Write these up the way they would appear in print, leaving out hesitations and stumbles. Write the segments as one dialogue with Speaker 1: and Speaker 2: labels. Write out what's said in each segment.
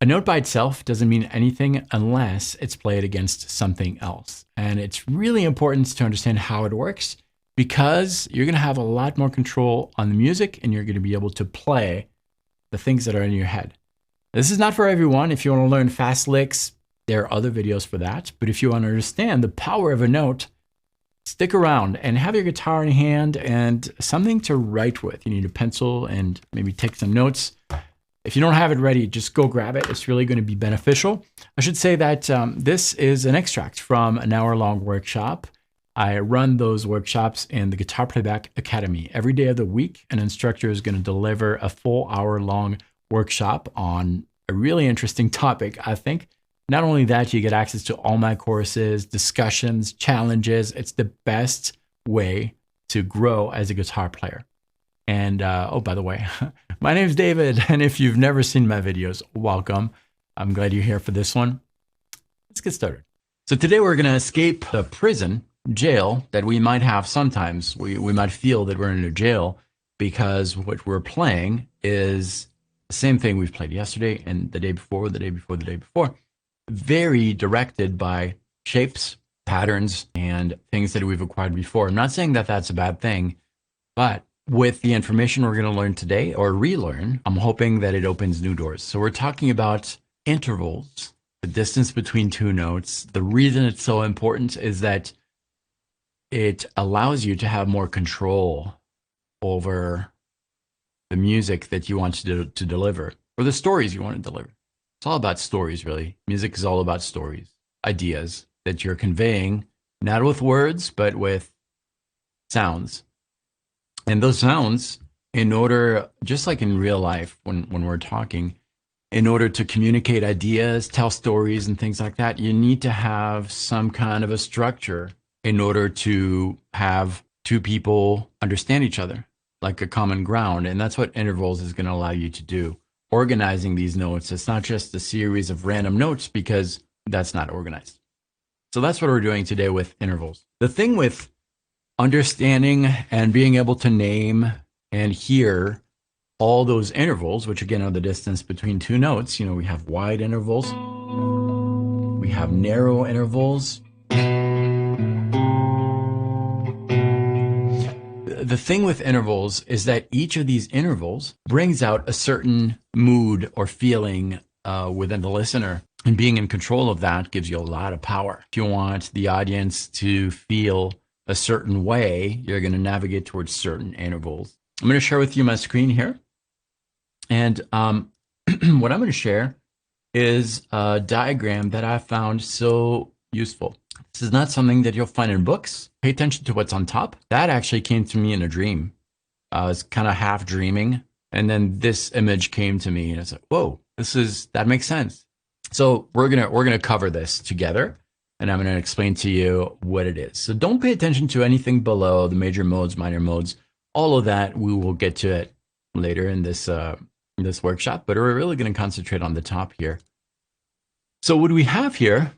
Speaker 1: note by itself doesn't mean anything unless it's played against something else. And it's really important to understand how it works because you're going to have a lot more control on the music and you're going to be able to play the things that are in your head. This is not for everyone. If you want to learn fast licks, there are other videos for that. But if you want to understand the power of a note, stick around and have your guitar in hand and something to write with. You need a pencil and maybe take some notes. If you don't have it ready, just go grab it. It's really going to be beneficial. I should say that this is an extract from an hour-long workshop. I run those workshops in the Guitar Playback Academy. Every day of the week, an instructor is going to deliver a full hour-long workshop on a really interesting topic, I think. Not only that, you get access to all my courses, discussions, challenges. It's the best way to grow as a guitar player. And oh, by the way, my name is David. And if you've never seen my videos, welcome. I'm glad you're here for this one. Let's get started. So today we're going to escape the prison, jail that we might have sometimes. We might feel that we're in a jail because what we're playing is the same thing we've played yesterday and the day before, the day before, the day before. Very directed by shapes, patterns, and things that we've acquired before. I'm not saying that that's a bad thing, but with the information we're going to learn today or relearn, I'm hoping that it opens new doors. So we're talking about intervals, the distance between two notes. The reason it's so important is that it allows you to have more control over the music that you want to deliver or the stories you want to deliver. It's all about stories, really. Music is all about stories, ideas that you're conveying, not with words, but with sounds. And those sounds, in order, just like in real life, when we're talking, in order to communicate ideas, tell stories and things like that, you need to have some kind of a structure in order to have two people understand each other, like a common ground. And that's what intervals is going to allow you to do. Organizing these notes. It's not just a series of random notes because that's not organized. So that's what we're doing today with intervals. The thing with understanding and being able to name and hear all those intervals, which again are the distance between two notes, we have wide intervals, we have narrow intervals. The thing with intervals is that each of these intervals brings out a certain mood or feeling within the listener. And being in control of that gives you a lot of power. If you want the audience to feel a certain way, you're going to navigate towards certain intervals. I'm going to share with you my screen here. And what I'm going to share is a diagram that I found so useful. This is not something that you'll find in books. Pay attention to what's on top. That actually came to me in a dream. I was kind of half dreaming. And then this image came to me and I was like, whoa, that makes sense. So we're gonna cover this together and I'm gonna explain to you what it is. So don't pay attention to anything below, the major modes, minor modes, all of that. We will get to it later in this workshop, but we're really gonna concentrate on the top here. So what we have here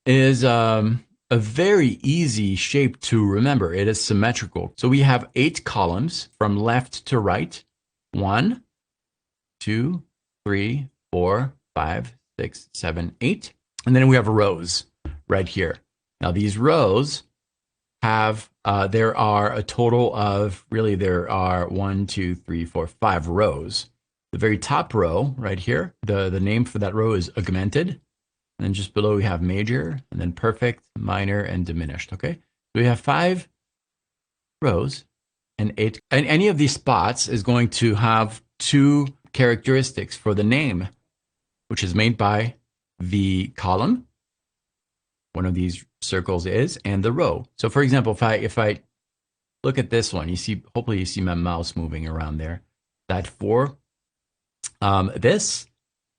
Speaker 1: is a very easy shape to remember. It is symmetrical. So we have 8 columns from left to right. 1, 2, 3, 4, 5, 6, 7, 8. And then we have rows right here. Now these rows have, there are a total of, really there are 1, 2, 3, 4, 5 rows. The very top row right here, the name for that row is augmented. And then just below we have major, and then perfect, minor, and diminished, okay? So we have 5 rows and 8. And any of these spots is going to have 2 characteristics for the name, which is made by the column, one of these circles is, and the row. So for example, if I look at this one, hopefully you see my mouse moving around there. That 4, this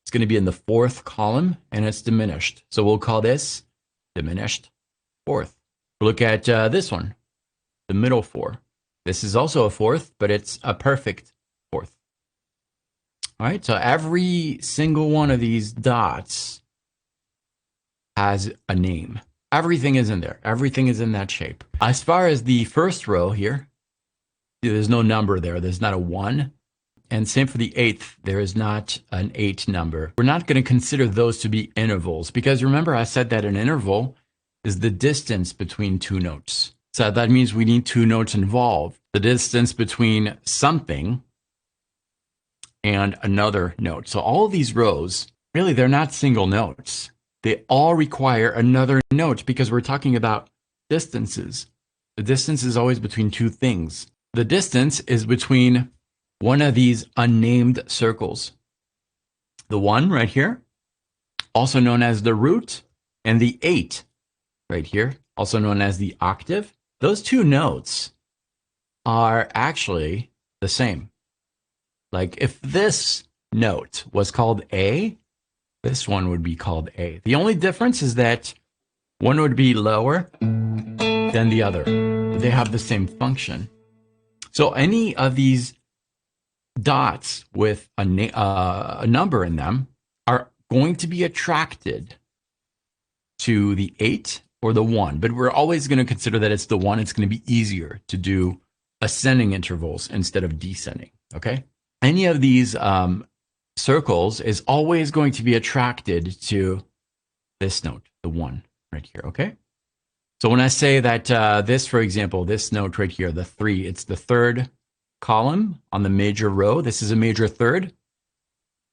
Speaker 1: it's going to be in the 4th column and it's diminished. So we'll call this diminished 4th. Look at this one, the middle 4. This is also a 4th, but it's a perfect 4th. All right, so every single one of these dots has a name. Everything is in there. Everything is in that shape. As far as the first row here, there's no number there. There's not a 1. And same for the eighth. There is not an 8 number. We're not going to consider those to be intervals because remember I said that an interval is the distance between two notes. So that means we need two notes involved. The distance between something and another note. So all of these rows, really, they're not single notes. They all require another note because we're talking about distances. The distance is always between two things. The distance is between one of these unnamed circles. The 1 right here, also known as the root, and the 8 right here, also known as the octave. Those two notes are actually the same. Like if this note was called A, this one would be called A. The only difference is that one would be lower than the other. They have the same function. So any of these dots with a number in them are going to be attracted to the 8 or the 1, but we're always going to consider that it's the 1. It's going to be easier to do ascending intervals instead of descending, okay? Any of these circles is always going to be attracted to this note, the 1 right here, okay? So when I say that this, for example, this note right here, the 3, it's the third column on the major row. This is a major third.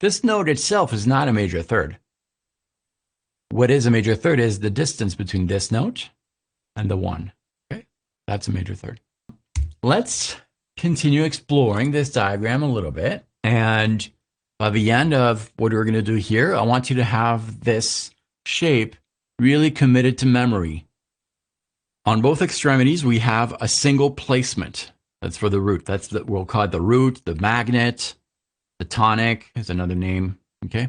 Speaker 1: This note itself is not a major third. What is a major third is the distance between this note and the 1. Okay, that's a major third. Let's continue exploring this diagram a little bit. And by the end of what we're going to do here, I want you to have this shape really committed to memory. On both extremities, we have a single placement. That's for the root. We'll call it the root, the magnet, the tonic is another name, okay?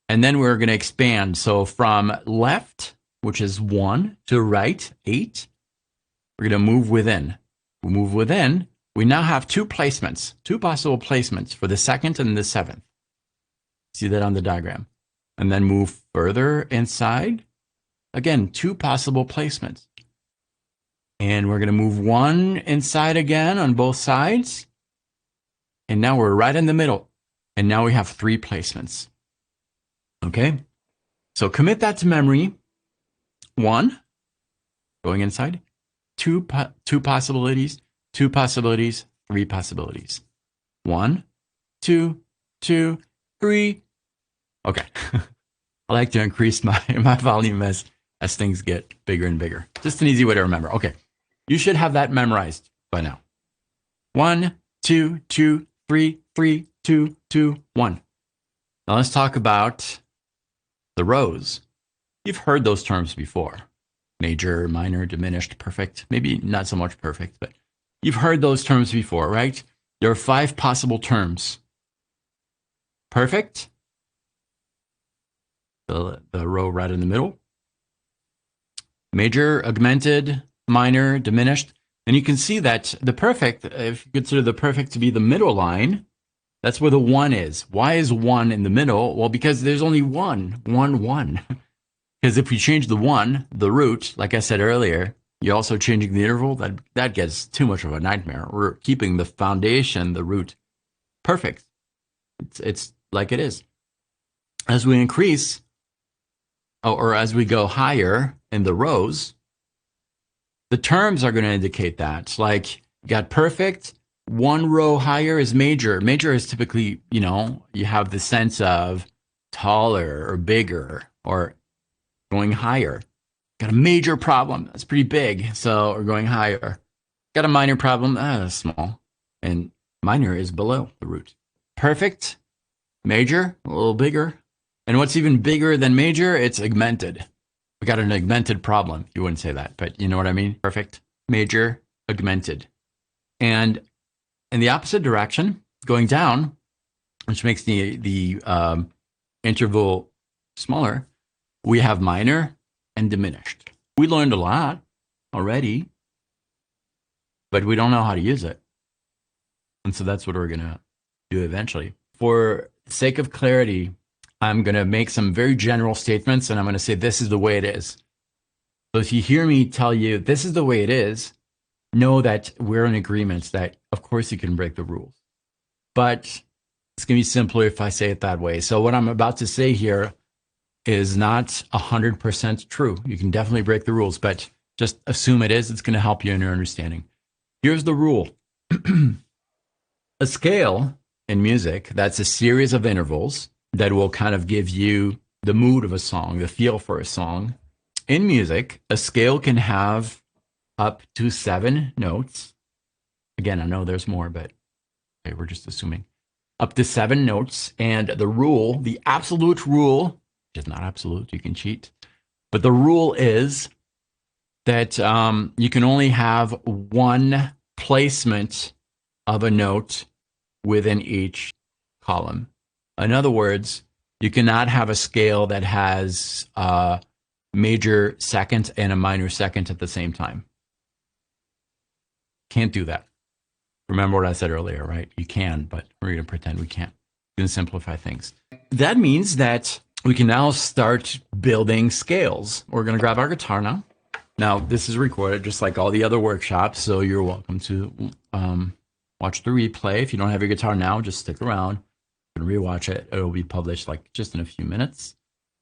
Speaker 1: And then we're going to expand. So from left, which is 1, to right, 8, we're going to move within. We move within. We now have two placements, two possible placements for the 2nd and the 7th. See that on the diagram. And then move further inside. Again, two possible placements. And we're going to move 1 inside again on both sides. And now we're right in the middle. And now we have 3 placements. Okay? So commit that to memory. 1, going inside. 2 possibilities. 2 possibilities. 3 possibilities. 1, 2, 2, 3. Okay. I like to increase my volume as things get bigger and bigger. Just an easy way to remember. Okay. You should have that memorized by now. 1, 2, 2, 3, 3, 2, 2, 1. Now let's talk about the rows. You've heard those terms before. Major, minor, diminished, perfect. Maybe not so much perfect, but you've heard those terms before, right? There are 5 possible terms. Perfect, the row right in the middle. Major, augmented, minor, diminished. And you can see that the perfect, if you consider the perfect to be the middle line, that's where the 1 is. Why is 1 in the middle? Well, because there's only 1. Because if you change the 1, the root, like I said earlier, you're also changing the interval. That gets too much of a nightmare. We're keeping the foundation, the root, perfect. It's like it is. As we increase, or as we go higher in the rows, the terms are going to indicate that. Like, you got perfect, 1 row higher is major. Major is typically, you have the sense of taller or bigger or going higher. Got a major problem, that's pretty big, so we're going higher. Got a minor problem, that's small. And minor is below the root. Perfect, major, a little bigger. And what's even bigger than major, it's augmented. We got an augmented problem. You wouldn't say that, but you know what I mean? Perfect, major, augmented. And in the opposite direction, going down, which makes the interval smaller, we have minor and diminished. We learned a lot already, but we don't know how to use it. And so that's what we're going to do eventually. For the sake of clarity, I'm going to make some very general statements, and I'm going to say this is the way it is. So if you hear me tell you this is the way it is, know that we're in agreement that, of course, you can break the rules. But It's going to be simpler if I say it that way. So what I'm about to say here is not 100% true. You can definitely break the rules, but just assume it is. It's going to help you in your understanding. Here's the rule. A scale in music, that's a series of intervals that will kind of give you the mood of a song, the feel for a song. In music, a scale can have up to 7 notes. Again, I know there's more, but okay, we're just assuming. Up to 7 notes. And the rule, the absolute rule, which is not absolute, you can cheat, but the rule is that you can only have one placement of a note within each column. In other words, you cannot have a scale that has a major second and a minor second at the same time. Can't do that. Remember what I said earlier, right? You can, but we're going to pretend we can't. We're going to simplify things. That means that we can now start building scales. We're going to grab our guitar now. Now, this is recorded just like all the other workshops, so you're welcome to watch the replay. If you don't have your guitar now, just stick around and rewatch it. It'll be published like just in a few minutes.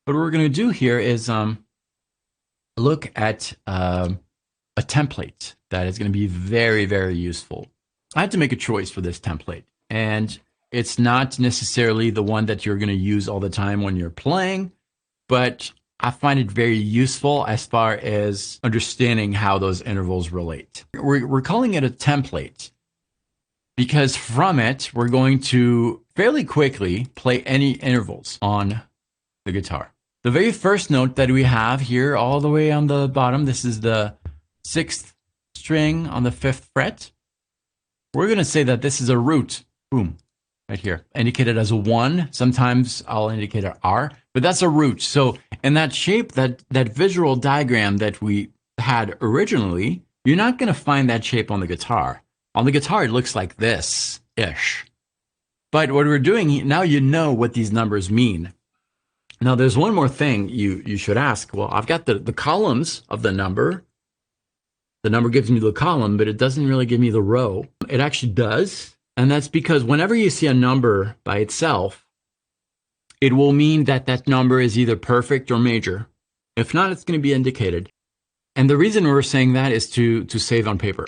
Speaker 1: But what we're going to do here is look at a template that is going to be very, very useful. I had to make a choice for this template, and it's not necessarily the one that you're going to use all the time when you're playing, but I find it very useful as far as understanding how those intervals relate. We're calling it a template because from it, we're going to fairly quickly play any intervals on the guitar. The very first note that we have here all the way on the bottom, this is the 6th string on the 5th fret. We're going to say that this is a root, boom, right here, indicated as a 1. Sometimes I'll indicate an R, but that's a root. So in that shape, that visual diagram that we had originally, you're not going to find that shape on the guitar. On the guitar, it looks like this-ish. But what we're doing, now you know what these numbers mean. Now, there's one more thing you should ask. Well, I've got the columns of the number. The number gives me the column, but it doesn't really give me the row. It actually does. And that's because whenever you see a number by itself, it will mean that that number is either perfect or major. If not, it's going to be indicated. And the reason we're saying that is to save on paper.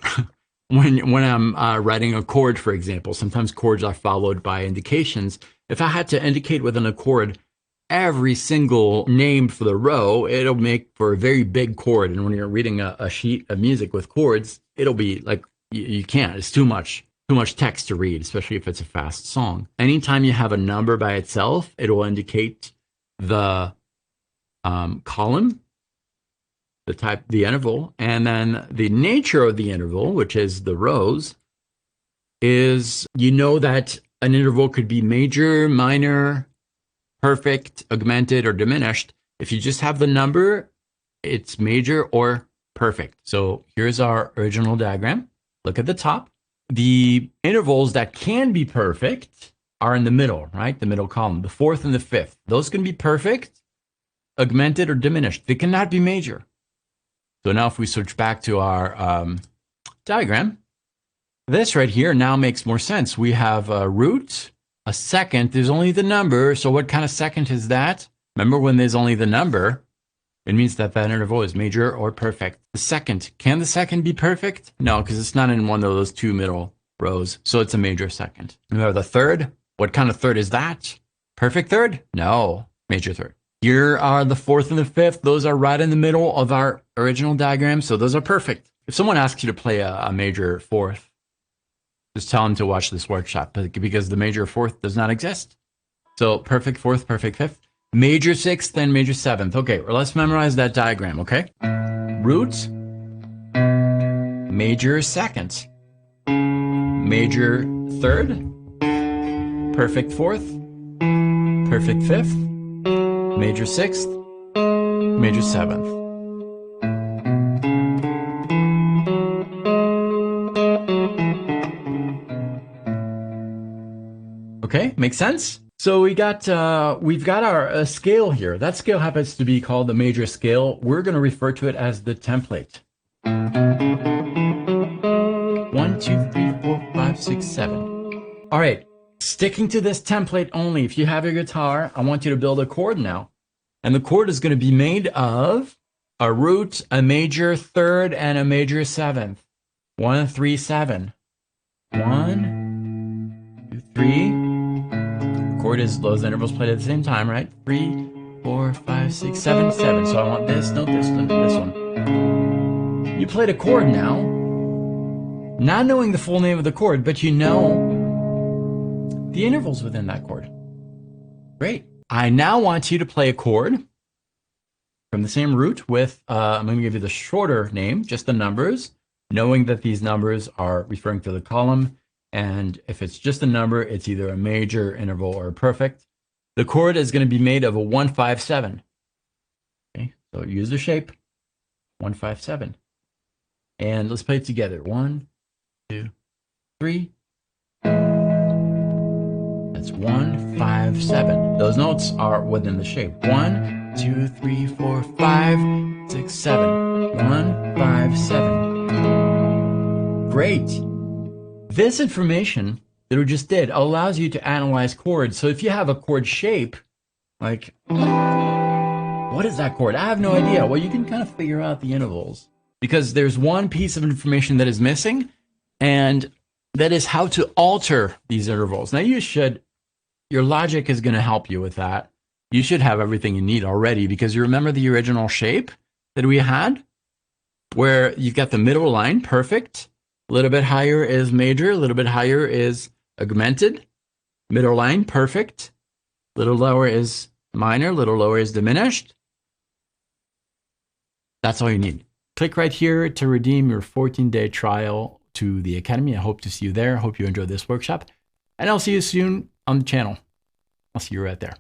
Speaker 1: When I'm writing a chord, for example, sometimes chords are followed by indications. If I had to indicate with an accord every single name for the row, it'll make for a very big chord. And when you're reading a sheet of music with chords, it'll be like, you can't. It's too much text to read, especially if it's a fast song. Anytime you have a number by itself, it will indicate the column, the type, the interval, and then the nature of the interval, which is the rows, is you know that an interval could be major, minor, perfect, augmented, or diminished. If you just have the number, it's major or perfect. So here's our original diagram. Look at the top. The intervals that can be perfect are in the middle, right? The middle column, the 4th and the 5th. Those can be perfect, augmented, or diminished. They cannot be major. So now if we switch back to our diagram, this right here now makes more sense. We have a root, a second, there's only the number. So what kind of second is that? Remember, when there's only the number, it means that that interval is major or perfect. The second, can the second be perfect? No, because it's not in one of those 2 middle rows. So it's a major second. Remember the third? What kind of third is that? Perfect third? No, major third. Here are the 4th and the 5th. Those are right in the middle of our original diagram. So those are perfect. If someone asks you to play a major 4th, just tell them to watch this workshop, because the major 4th does not exist. So perfect 4th, perfect 5th, major 6th, and major 7th. Okay, well, let's memorize that diagram, okay? Root, major 2nd, major 3rd, perfect 4th, perfect 5th, major 6th, major 7th. Okay, makes sense? So we've got our scale here. That scale happens to be called the major scale. We're going to refer to it as the template. 1, 2, 3, 4, 5, 6, 7. All right, Sticking to this template only, if you have your guitar, I want you to build a chord now. And the chord is going to be made of a root, a major third, and a major seventh. 1, 3, 7. 1, 2, 3. Chord is those intervals played at the same time, right? 3, 4, 5, 6, 7, 7. So I want this note, this one, this one. You played a chord now, not knowing the full name of the chord, but you know the intervals within that chord. Great. I now want you to play a chord from the same root with, I'm going to give you the shorter name, just the numbers, knowing that these numbers are referring to the column. And if it's just a number, it's either a major, interval, or a perfect. The chord is going to be made of a 1, 5, 7. Okay, so use the shape 1, 5, 7. And let's play it together. 1, 2, 3. That's 1, 5, 7. Those notes are within the shape. 1, 2, 3, 4, 5, 6, 7. 1, 5, 7. Great. This information that we just did allows you to analyze chords. So if you have a chord shape, like, what is that chord? I have no idea. Well, you can kind of figure out the intervals because there's one piece of information that is missing, and that is how to alter these intervals. Now your logic is going to help you with that. You should have everything you need already because you remember the original shape that we had where you've got the middle line, perfect. A little bit higher is major, a little bit higher is augmented. Middle line, perfect. A little lower is minor, a little lower is diminished. That's all you need. Click right here to redeem your 14-day trial to the Academy. I hope to see you there. I hope you enjoyed this workshop. And I'll see you soon on the channel. I'll see you right there.